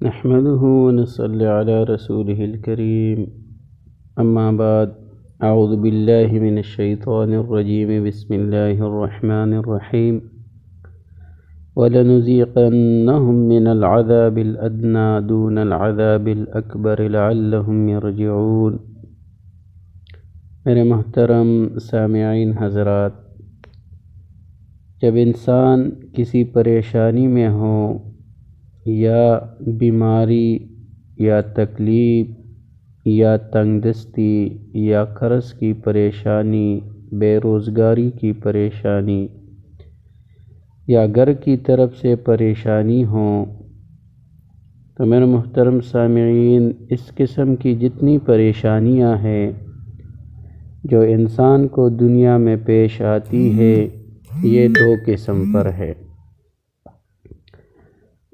نحمده ونصلي على رسوله الكريم أما بعد أعوذ بالله من الشيطان الرجيم بسم الله الرحمن الرحيم وَلَنُذِيقَنَّهُم مِّنَ الْعَذَابِ الْأَدْنَىٰ دُونَ الْعَذَابِ الْأَكْبَرِ لَعَلَّهُمْ يَرْجِعُونَ۔ میرے محترم سامعین حضرات، جب انسان کسی پریشانی میں ہو یا بیماری یا تکلیف یا تنگ دستی یا قرض کی پریشانی، بے روزگاری کی پریشانی یا گھر کی طرف سے پریشانی ہوں، تو میرے محترم سامعین، اس قسم کی جتنی پریشانیاں ہیں جو انسان کو دنیا میں پیش آتی ہے، یہ دو قسم پر ہے۔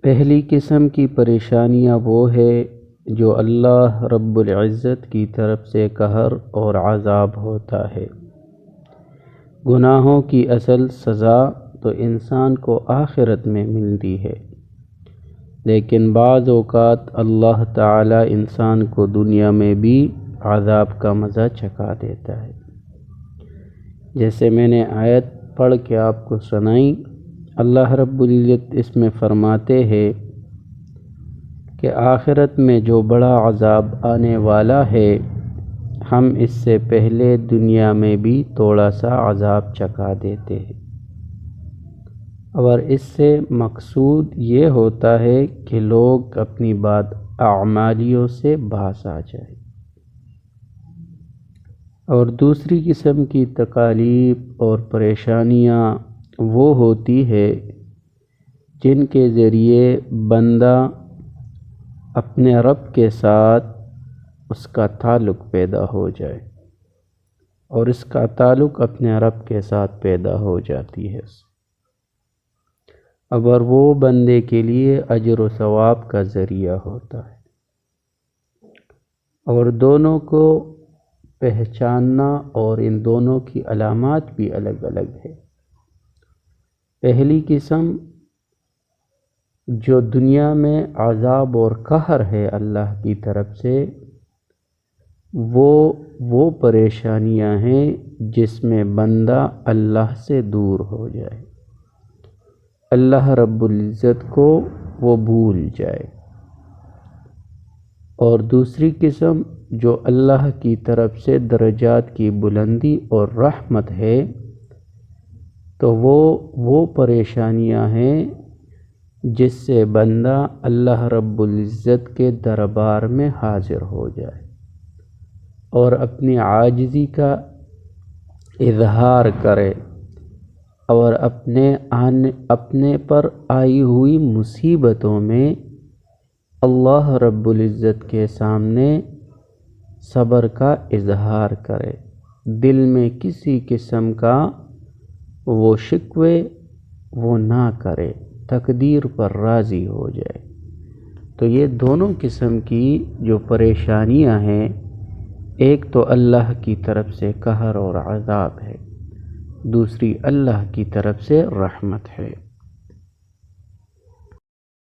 پہلی قسم کی پریشانیاں وہ ہے جو اللہ رب العزت کی طرف سے قہر اور عذاب ہوتا ہے۔ گناہوں کی اصل سزا تو انسان کو آخرت میں ملتی ہے، لیکن بعض اوقات اللہ تعالی انسان کو دنیا میں بھی عذاب کا مزہ چکھا دیتا ہے۔ جیسے میں نے آیت پڑھ کے آپ کو سنائی، اللہ رب العزت اس میں فرماتے ہیں کہ آخرت میں جو بڑا عذاب آنے والا ہے، ہم اس سے پہلے دنیا میں بھی تھوڑا سا عذاب چکھا دیتے ہیں، اور اس سے مقصود یہ ہوتا ہے کہ لوگ اپنی بد اعمالیوں سے باز آ جائیں۔ اور دوسری قسم کی تکالیف اور پریشانیاں وہ ہوتی ہے جن کے ذریعے بندہ اپنے رب کے ساتھ اس کا تعلق پیدا ہو جائے، اور اس کا تعلق اپنے رب کے ساتھ پیدا ہو جاتی ہے، اور وہ بندے کے لیے اجر و ثواب کا ذریعہ ہوتا ہے۔ اور دونوں کو پہچاننا اور ان دونوں کی علامات بھی الگ الگ ہے۔ پہلی قسم جو دنیا میں عذاب اور قہر ہے اللہ کی طرف سے، وہ پریشانیاں ہیں جس میں بندہ اللہ سے دور ہو جائے، اللہ رب العزت کو وہ بھول جائے۔ اور دوسری قسم جو اللہ کی طرف سے درجات کی بلندی اور رحمت ہے، تو وہ پریشانیاں ہیں جس سے بندہ اللہ رب العزت کے دربار میں حاضر ہو جائے اور اپنی عاجزی کا اظہار کرے، اور اپنے پر آئی ہوئی مصیبتوں میں اللہ رب العزت کے سامنے صبر کا اظہار کرے، دل میں کسی قسم کا وہ شکوے وہ نہ کرے، تقدیر پر راضی ہو جائے۔ تو یہ دونوں قسم کی جو پریشانیاں ہیں، ایک تو اللہ کی طرف سے قہر اور عذاب ہے، دوسری اللہ کی طرف سے رحمت ہے۔